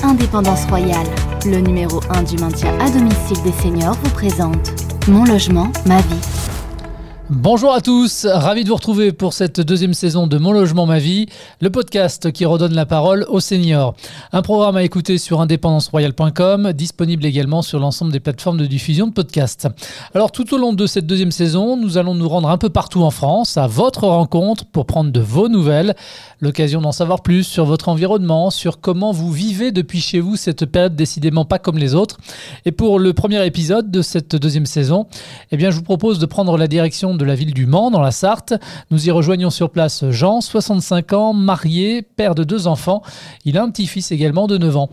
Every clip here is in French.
Indépendance Royale, le numéro 1 du maintien à domicile des seniors, vous présente Mon logement, ma vie. Bonjour à tous, ravi de vous retrouver pour cette deuxième saison de Mon logement, ma vie, le podcast qui redonne la parole aux seniors. Un programme à écouter sur indépendanceroyale.com, disponible également sur l'ensemble des plateformes de diffusion de podcasts. Alors tout au long de cette deuxième saison, nous allons nous rendre un peu partout en France, à votre rencontre pour prendre de vos nouvelles. L'occasion d'en savoir plus sur votre environnement, sur comment vous vivez depuis chez vous cette période décidément pas comme les autres. Et pour le premier épisode de cette deuxième saison, je vous propose de prendre la direction de la ville du Mans, dans la Sarthe. Nous y rejoignons sur place Jean, 65 ans, marié, père de 2 enfants. Il a un petit-fils également de 9 ans.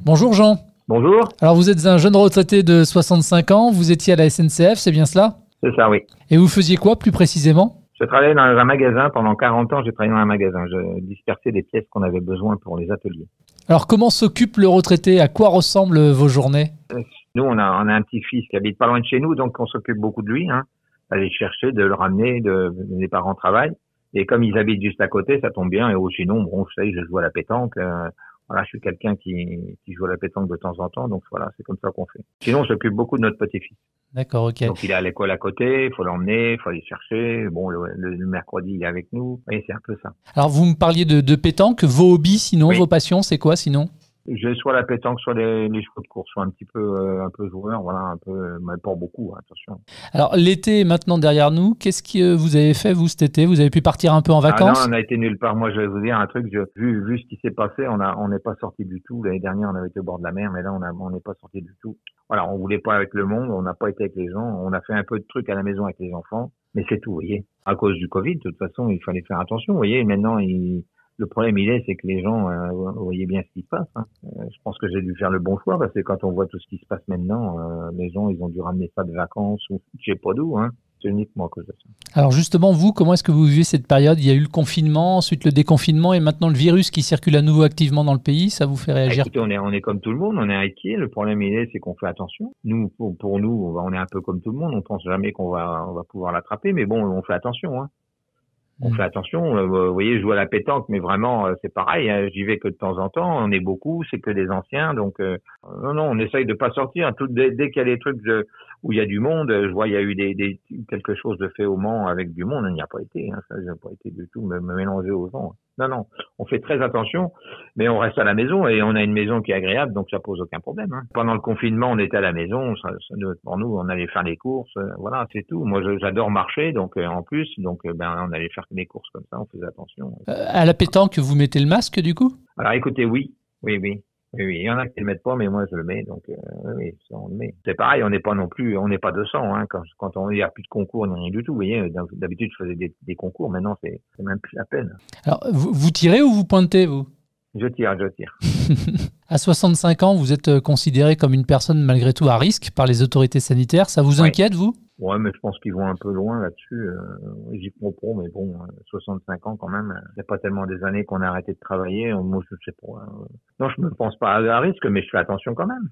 Bonjour Jean. Bonjour. Alors vous êtes un jeune retraité de 65 ans, vous étiez à la SNCF, c'est bien cela ? C'est ça, oui. Et vous faisiez quoi plus précisément ? Je travaillais dans un magasin, pendant 40 ans, j'ai travaillé dans un magasin. Je dispersais des pièces qu'on avait besoin pour les ateliers. Alors comment s'occupe le retraité ? À quoi ressemblent vos journées ? Nous, on a un petit-fils qui habite pas loin de chez nous, donc on s'occupe beaucoup de lui, aller le chercher, de le ramener, les parents travaillent. Et comme ils habitent juste à côté, ça tombe bien. Et sinon, bon, vous savez, je joue à la pétanque. Voilà, je suis quelqu'un qui joue à la pétanque de temps en temps, donc voilà, c'est comme ça qu'on fait. Sinon, on s'occupe beaucoup de notre petit-fils. D'accord, ok. Donc il est à l'école à côté, il faut l'emmener, il faut aller le chercher. Bon, le mercredi, il est avec nous. Et c'est un peu ça. Alors vous me parliez de pétanque, vos hobbies sinon, Oui. Vos passions, c'est quoi sinon ? J'ai soit la pétanque, soit les chevaux de course, soit un peu joueur, voilà, mais pas beaucoup, attention. Alors l'été est maintenant derrière nous, qu'est-ce que vous avez fait vous cet été ? Vous avez pu partir un peu en vacances ? Non, on a été nulle part. Moi, je vais vous dire un truc, vu ce qui s'est passé, on n'est pas sorti du tout. L'année dernière, on avait été au bord de la mer, mais là, on n'est pas sorti du tout. Voilà, on voulait pas avec le monde, on n'a pas été avec les gens, on a fait un peu de trucs à la maison avec les enfants, mais c'est tout, vous voyez. À cause du Covid, de toute façon, il fallait faire attention, vous voyez. Maintenant, le problème, c'est que les gens, vous voyez bien ce qui se passe. Je pense que j'ai dû faire le bon choix, parce que quand on voit tout ce qui se passe maintenant, les gens, ils ont dû ramener ça de vacances ou je sais pas d'où, C'est uniquement à cause de ça. Alors justement, vous, comment est-ce que vous vivez cette période ? Il y a eu le confinement, ensuite le déconfinement et maintenant le virus qui circule à nouveau activement dans le pays. Ça vous fait réagir ? Écoutez, on est comme tout le monde, on est inquiet. Le problème, c'est qu'on fait attention. Nous, pour nous, on est un peu comme tout le monde. On pense jamais qu'on va pouvoir l'attraper, mais bon, on fait attention, On fait attention. Vous voyez, je joue à la pétanque, mais vraiment, c'est pareil. J'y vais que de temps en temps. On est beaucoup, c'est que des anciens, donc non, on essaye de pas sortir. Dès qu'il y a des trucs où il y a du monde, je vois il y a eu quelque chose de fait au Mans avec du monde. On n'y a pas été. Ça, j'ai pas été du tout me mélanger aux gens. Non, on fait très attention, mais on reste à la maison et on a une maison qui est agréable, donc ça pose aucun problème. Pendant le confinement, on était à la maison. Pour nous, on allait faire les courses. Voilà, c'est tout. Moi, j'adore marcher, donc en plus, on allait faire les courses comme ça, on faisait attention. À la pétanque, vous mettez le masque du coup ? Alors écoutez, oui. Il y en a qui le mettent pas, mais moi je le mets, donc oui, ça, on le met. C'est pareil, on n'est pas 200, quand il n'y a plus de concours ni rien du tout. Vous voyez, d'habitude je faisais des concours, maintenant c'est même plus la peine. Alors vous tirez ou vous pointez vous ? Je tire. À 65 ans, vous êtes considéré comme une personne malgré tout à risque par les autorités sanitaires. Ça vous inquiète, vous ? Ouais, mais je pense qu'ils vont un peu loin là-dessus. J'y comprends, mais bon, 65 ans quand même, c'est pas tellement des années qu'on a arrêté de travailler. Moi, je sais pas. Non, je me pense pas à risque, mais je fais attention quand même.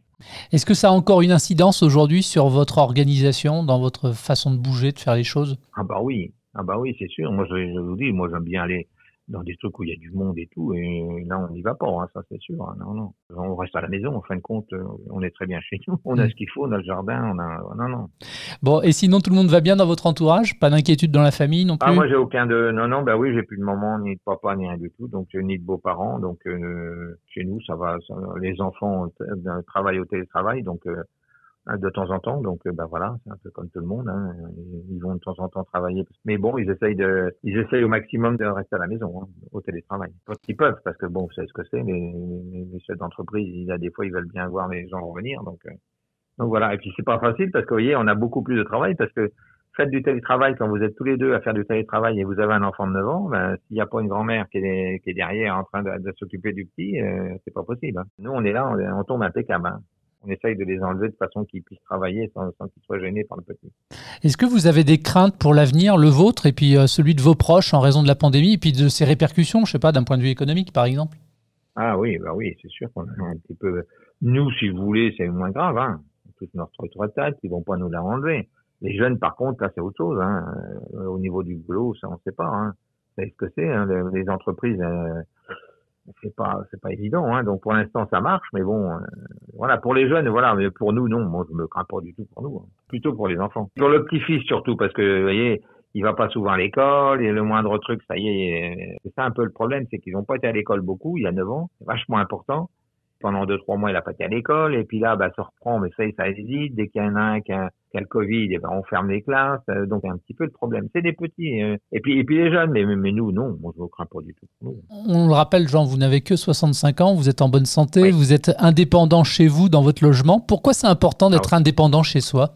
Est-ce que ça a encore une incidence aujourd'hui sur votre organisation, dans votre façon de bouger, de faire les choses ? Ah bah oui, c'est sûr. Moi, je vous dis, moi, j'aime bien aller dans des trucs où il y a du monde et tout, et là, on n'y va pas, ça c'est sûr. Non. On reste à la maison, en fin de compte, on est très bien chez nous. On a ce qu'il faut, on a le jardin, non. Bon, et sinon, tout le monde va bien dans votre entourage ? Pas d'inquiétude dans la famille non plus ? Ah, moi, j'ai aucun oui, j'ai plus de maman, ni de papa, ni rien du tout, donc, ni de beaux-parents, donc, chez nous, ça va, les enfants travaillent au télétravail, donc, de temps en temps, donc voilà, c'est un peu comme tout le monde, ils vont de temps en temps travailler, mais bon, ils essayent au maximum de rester à la maison, au télétravail, quand ils peuvent, parce que bon, vous savez ce que c'est, les chefs d'entreprise, des fois ils veulent bien voir les gens revenir, donc voilà, et puis c'est pas facile parce que vous voyez, on a beaucoup plus de travail parce que faites du télétravail quand vous êtes tous les deux à faire du télétravail et vous avez un enfant de 9 ans, s'il n'y a pas une grand-mère qui est derrière en train de s'occuper du petit, c'est pas possible. Nous, on est là, on tombe impeccable. On essaye de les enlever de façon qu'ils puissent travailler sans qu'ils soient gênés par le petit. Est-ce que vous avez des craintes pour l'avenir, le vôtre et puis celui de vos proches en raison de la pandémie et puis de ses répercussions, je sais pas, d'un point de vue économique par exemple ? Ah oui, c'est sûr qu'on a un petit peu... Nous, si vous voulez, c'est moins grave, toute notre retraite, ils vont pas nous la enlever. Les jeunes, par contre, là, c'est autre chose, Au niveau du boulot, ça, on sait pas, Vous savez ce que c'est, les entreprises... c'est pas évident, hein. Donc pour l'instant ça marche, mais bon, voilà, pour les jeunes, voilà, mais pour nous non, moi je me crains pas du tout pour nous, hein. Plutôt pour les enfants. Pour le petit-fils surtout, parce que vous voyez, il va pas souvent à l'école, et le moindre truc, ça y est, c'est ça un peu le problème, c'est qu'ils ont pas été à l'école beaucoup, il y a 9 ans, c'est vachement important. Pendant 2-3 mois, il a pas été à l'école, et puis là, ça reprend, mais ça hésite. Dès qu'il y en a un qui a le Covid, on ferme les classes, donc c'est un petit peu le problème. C'est des petits, et puis les jeunes, mais nous, non, moi je ne crains pas du tout. Nous. On le rappelle, Jean, vous n'avez que 65 ans, vous êtes en bonne santé, oui. Vous êtes indépendant chez vous, dans votre logement. Pourquoi c'est important d'être indépendant chez soi ?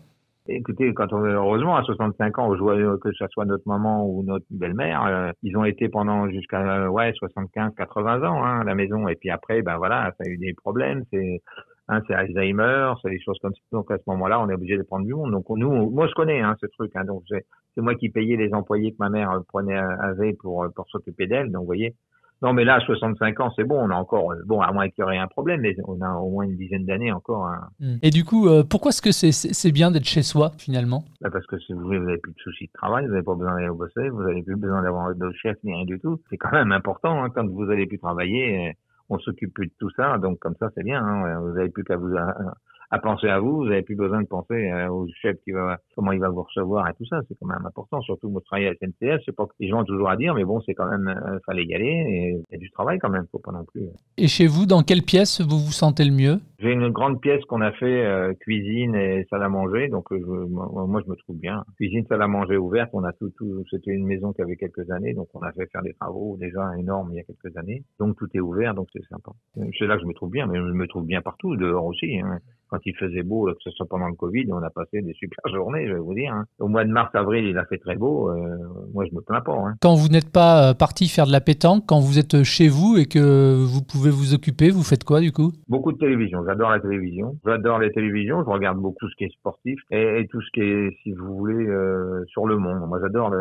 Écoutez, heureusement, à 65 ans, que ce soit notre maman ou notre belle-mère, ils ont été pendant jusqu'à 75-80 ans hein, à la maison. Et puis après, voilà, ça a eu des problèmes. C'est Alzheimer, c'est des choses comme ça. Donc à ce moment-là, on est obligé de prendre du monde. Donc moi je connais ce truc. Hein, donc c'est moi qui payais les employés que ma mère avait pour s'occuper d'elle. Donc vous voyez. Non, mais là, à 65 ans, c'est bon, on a encore, à moins qu'il y aurait un problème, mais on a au moins une dizaine d'années encore. Hein. Et du coup, pourquoi est-ce que c'est bien d'être chez soi, finalement ? Parce que si vous n'avez plus de soucis de travail, vous n'avez pas besoin d'aller au bosser, vous n'avez plus besoin d'avoir de chef ni rien du tout. C'est quand même important, hein, quand vous n'allez plus travailler, on s'occupe plus de tout ça, donc comme ça, c'est bien. Hein, vous n'avez plus qu'à à penser à vous n'avez plus besoin de penser au chef comment il va vous recevoir et tout ça, c'est quand même important, surtout moi je travaille à la SNCF, c'est pas que les gens ont toujours à dire, mais bon, c'est quand même, fallait y aller, et il y a du travail quand même, faut pas non plus. Et chez vous, dans quelle pièce vous vous sentez le mieux ? J'ai une grande pièce qu'on a fait, cuisine et salle à manger, donc moi je me trouve bien. Cuisine, salle à manger ouverte, on a tout, c'était une maison qui avait quelques années, donc on a fait faire des travaux déjà énormes il y a quelques années, donc tout est ouvert, donc c'est sympa. C'est là que je me trouve bien, mais je me trouve bien partout, dehors aussi, hein. Quand il faisait beau, que ce soit pendant le Covid, on a passé des super journées, je vais vous dire. Hein. Au mois de mars-avril, il a fait très beau. Moi, je me plains pas. Hein. Quand vous n'êtes pas parti faire de la pétanque, quand vous êtes chez vous et que vous pouvez vous occuper, vous faites quoi du coup ? Beaucoup de télévision. J'adore la télévision. J'adore les télévisions. Je regarde beaucoup tout ce qui est sportif et tout ce qui est, si vous voulez, sur le monde. Moi, j'adore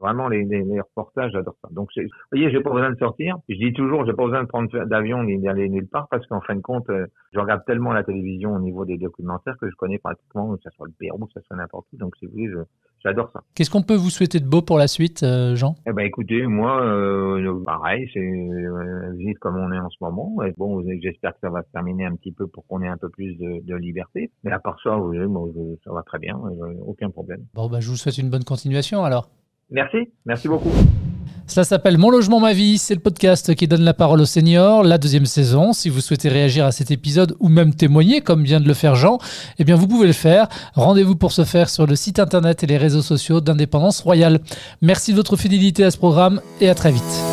vraiment les reportages, j'adore ça. Donc, vous voyez, j'ai pas besoin de sortir. Je dis toujours, j'ai pas besoin de prendre d'avion ni d'aller nulle part parce qu'en fin de compte, je regarde tellement la télévision au niveau des documentaires que je connais pratiquement, que ce soit le Pérou, que ce soit n'importe où. Donc, si vous voulez, j'adore ça. Qu'est-ce qu'on peut vous souhaiter de beau pour la suite, Jean ? Écoutez, moi, pareil, c'est vivre comme on est en ce moment. Et bon, j'espère que ça va se terminer un petit peu pour qu'on ait un peu plus de liberté. Mais à part ça, ça va très bien, aucun problème. Bon, je vous souhaite une bonne continuation alors. Merci beaucoup. Cela s'appelle Mon logement, ma vie. C'est le podcast qui donne la parole aux seniors, la 2e saison. Si vous souhaitez réagir à cet épisode ou même témoigner, comme vient de le faire Jean, eh bien vous pouvez le faire. Rendez-vous pour ce faire sur le site internet et les réseaux sociaux d'Indépendance Royale. Merci de votre fidélité à ce programme et à très vite.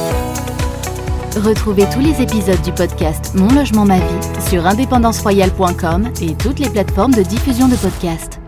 Retrouvez tous les épisodes du podcast Mon logement, ma vie sur indépendanceroyale.com et toutes les plateformes de diffusion de podcasts.